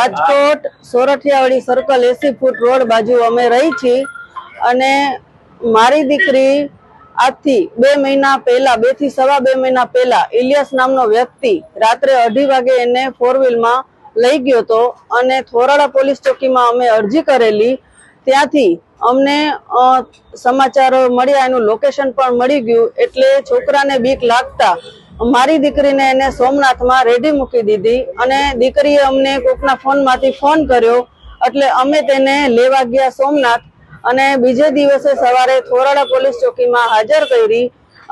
Rajkot Sorathiyawadi circle 80 foot road બાજુ અમે રહી છીએ અને મારી દીકરી આજથી 2 મહિના પહેલા 2 થી સવા 2 મહિના પહેલા ઇલિયાસ નામનો વ્યક્તિ રાત્રે 2:30 વાગે એને 4 વ્હીલમાં લઈ ગયો હતો અને થોરાડા પોલીસ ચોકીમાં અમે અરજી કરેલી। ત્યાંથી અમને સમાચાર મળ્યા, એનું લોકેશન પણ મળી ગયું એટલે છોકરાને બીક લાગતા મારી દીકરીને એને સોમનાથમાં રેડી મૂકી દીધી અને દીકરીએ અમને કોકના ફોનમાંથી ફોન કર્યો એટલે અમે તેને લેવા ગયા સોમનાથ અને બીજે દિવસે સવારે થોરાડા પોલીસ ચોકીમાં હાજર કરી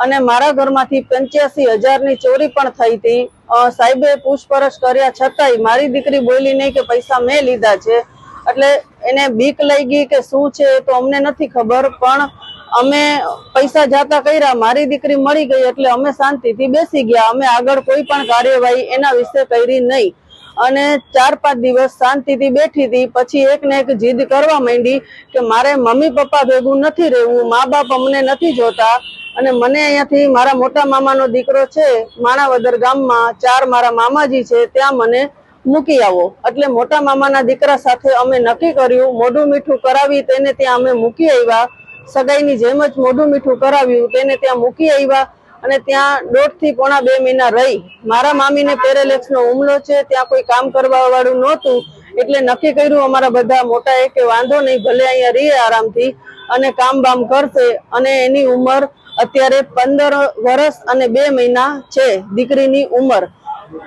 અને મારા ઘરમાંથી 85,000ની ચોરી પણ થઈ હતી। સાહેબે પૂછપરછ કર્યા છતાંય મારી દીકરી બોલી નહીં કે પૈસા મેં લીધા છે, એટલે એને બીક લઈ ગઈ કે શું છે તો અમને નથી ખબર, પણ અમે પૈસા જાતા કર્યા, મારી દીકરી મળી ગઈ એટલે અમે શાંતિથી બેસી ગયા। અમે આગળ કોઈ પણ કાર્યવાહી એના વિશે કરી નહીં અને 4-5 દિવસ શાંતિથી બેઠી હતી। પછી એક ને એક જીદ કરવા માંડી કે મારે મમ્મી પપ્પા ભેગું નથી રહેવું, મા બાપ અમને નથી જોતા અને મને અહીંયાથી મારા મોટા મામાનો દીકરો છે માણાવદર ગામમાં, 4 મારા મામાજી છે ત્યાં મને મૂકી આવો। એટલે મોટા મામાના દીકરા સાથે અમે નક્કી કર્યું, મોઢું મીઠું કરાવી તેને ત્યાં અમે મૂકી આવ્યા। સગાઈની જેમ જ મોઢું મીઠું કરાવ્યું, તેને ત્યાં મૂકી આવ્યા અને ત્યાં 1.5 થી પોણા 2 મહિના રહી। મારા મામીને પેરેલેક્સનો હુમલો છે, ત્યાં કોઈ કામ કરવા વાળું નહોતું એટલે નક્કી કર્યું અમારા બધા મોટાએ કે વાંધો નહીં, ભલે અહીંયા રહીએ આરામથી અને કામ બામ કરશે। અને એની ઉંમર અત્યારે 15 વર્ષ અને 2 મહિના છે દીકરીની ઉંમર।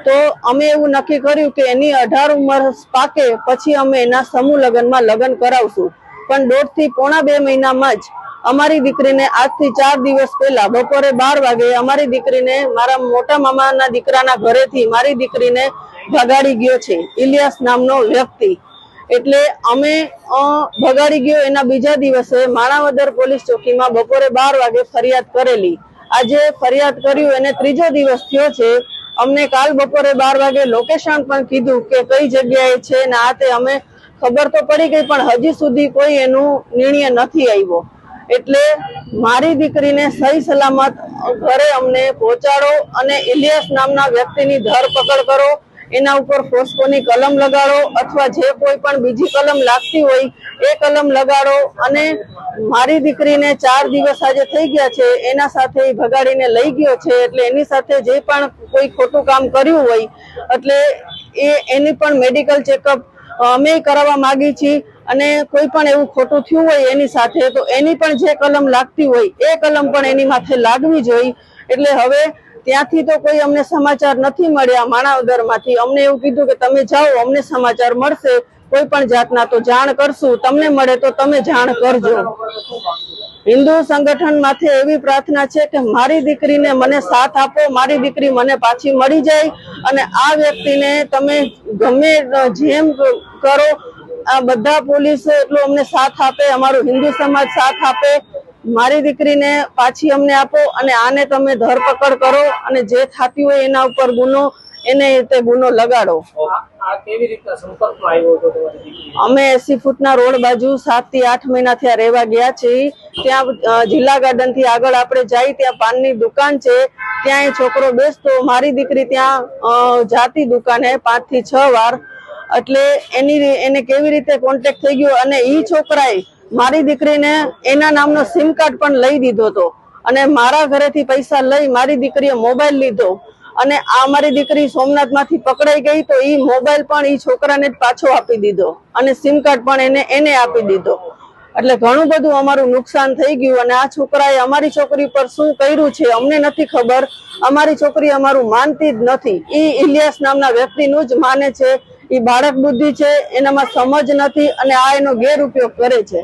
તો અમે એવું નક્કી કર્યું કે એની 18 ઉંમર પાકે પછી અમે એના સમૂહ લગ્નમાં લગ્ન કરાવશું। પણ 1.5 થી પોણા 2 મહિનામાં જ અમારી દીકરીને આજથી 4 દિવસ પહેલા બપોરે 12 વાગે અમારી દીકરીને મારા મોટા મામાના દીકરાના ઘરેથી મારી દીકરીને ભગાડી ગયો છે ઇલિયાસ નામનો વ્યક્તિ। એટલે અમે ભગાડી ગયો એના બીજા દિવસે માણાવદર પોલીસ ચોકીમાં બપોરે 12 વાગે ફરિયાદ કરેલી। આજે ફરિયાદ કર્યું એને 3જો દિવસ થયો છે। અમને કાલ બપોરે 12 વાગે લોકેશન પણ કીધું કે કઈ જગ્યાએ છે ને આ તે અમે ખબર તો પડી ગઈ, પણ હજી સુધી કોઈ એનું નિર્ણય નથી આવ્યો। એટલે મારી દીકરીને સહી સલામત ઘરે અમને પહોંચાડો અને ઇલિયાસ નામના વ્યક્તિની ધરપકડ કરો, એના ઉપર ફોસ્કોની કલમ લગાડો અથવા જે કોઈ પણ બીજી કલમ લાગતી હોય એ કલમ લગાડો અને મારી દીકરીને 4 દિવસ આજે થઈ ગયા છે, એના સાથે ભગાડીને લઈ ગયો છે એટલે એની સાથે જે પણ કોઈ ખોટું કામ કર્યું હોય એટલે એની પણ મેડિકલ ચેકઅપ અમે કરાવવા માંગી છીએ અને કોઈ પણ એવું ખોટું થયું હોય એની સાથે તો એની પણ જે કલમ લાગતી હોય એ કલમ પણ એની માથે લાગવી જોઈએ। એટલે હવે ત્યાંથી તો કોઈ અમને સમાચાર નથી મળ્યા માણાવદરમાંથી। અમને એવું કીધું કે તમે જાઓ, અમને સમાચાર મળશે કોઈ પણ જાતના તો જાણ કરશું, તમને મળે તો તમે જાણ કરજો। હિન્દુ સંગઠન માથે એવી પ્રાર્થના છે કે મારી દીકરીને મને સાથ આપો, મારી દીકરી મને પાછી મળી જાય અને આ વ્યક્તિને તમે ગમે જેમ કરો, આ બધા પોલીસ એટલો અમને સાથ આપે, અમારું હિન્દુ સમાજ સાથ આપે, મારી દીકરીને પાછી અમને આપો અને આને તમે ધરપકડ કરો અને જે થતી હોય એના ઉપર ગુનો લગાડો। અમે 80 ફૂટના રોડ બાજુ 7 થી 8 મહિના થયા રહેવા ગયા છીએ। ત્યાં જિલ્લા ગાર્ડન થી આગળ આપણે જઈએ ત્યાં પાનની દુકાન છે, ત્યાં એ છોકરો બેસતો, મારી દીકરી ત્યાં જાતી દુકાને 5 થી 6 વાર। એટલે એને કેવી રીતે કોન્ટેક્ટ થઈ ગયો અને ઈ છોકરાએ મારી દીકરીને એના નામનો સિમ કાર્ડ પણ લઈ દીધો હતો અને મારા ઘરેથી પૈસા લઈ મારી દીકરીએ મોબાઈલ લીધો અને આ મારી દીકરી સોમનાથમાંથી પકડાઈ ગઈ તો ઈ મોબાઈલ પણ ઈ છોકરાને જ પાછો આપી દીધો અને સિમ કાર્ડ પણ એને આપી દીધો। એટલે ઘણું બધું અમારું નુકસાન થઈ ગયું અને આ છોકરાએ અમારી છોકરી પર શું કર્યું છે અમને નથી ખબર। અમારી છોકરી અમારું માનતી જ નથી, ઈ ઇલિયાસ નામના વ્યક્તિનું જ માને છે। ઈ બાળક બુદ્ધિ છે, એનામાં સમજ નથી અને આ એનો ગેરઉપયોગ કરે છે।